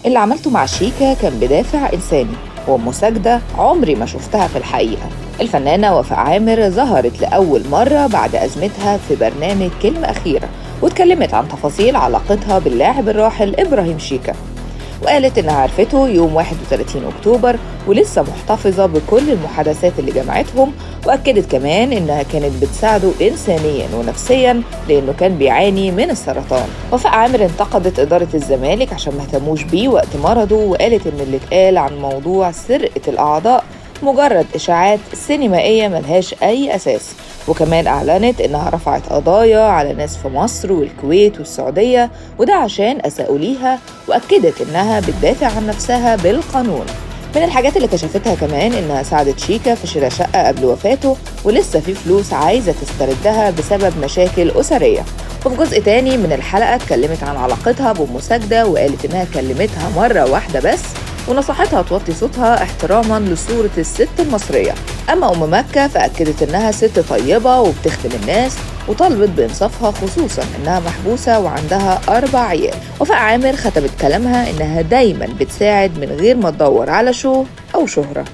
اللي عملته مع شيكا كان بدافع إنساني ومساجدة عمري ما شفتها في الحقيقة. الفنانة وفاء عامر ظهرت لأول مرة بعد أزمتها في برنامج كلمة أخيرة، واتكلمت عن تفاصيل علاقتها باللاعب الراحل إبراهيم شيكا، وقالت إنها عرفته يوم 31 أكتوبر ولسه محتفظة بكل المحادثات اللي جمعتهم، وأكدت كمان إنها كانت بتساعده إنسانياً ونفسياً لأنه كان بيعاني من السرطان. وفاء عامر انتقدت إدارة الزمالك عشان ما اهتموش بيه وقت مرضه، وقالت إن اللي اتقال عن موضوع سرقة الأعضاء مجرد إشاعات سينمائية ملهاش أي أساس. وكمان أعلنت إنها رفعت قضايا على ناس في مصر والكويت والسعودية، وده عشان أساءوا ليها، وأكدت إنها بتدافع عن نفسها بالقانون. من الحاجات اللي كشفتها كمان إنها ساعدت شيكا في شراء شقة قبل وفاته، ولسه في فلوس عايزة تستردها بسبب مشاكل أسرية. وفي جزء تاني من الحلقة اتكلمت عن علاقتها بمساجدة، وقالت إنها كلمتها مرة واحدة بس ونصحتها توطي صوتها احتراما لصورة الست المصرية. أما أم مكة فأكدت إنها ست طيبة وبتخدم الناس، وطالبت بإنصافها خصوصا إنها محبوسة وعندها 4 عيال. وفاء عامر ختمت كلامها إنها دايما بتساعد من غير ما تدور على شو أو شهرة.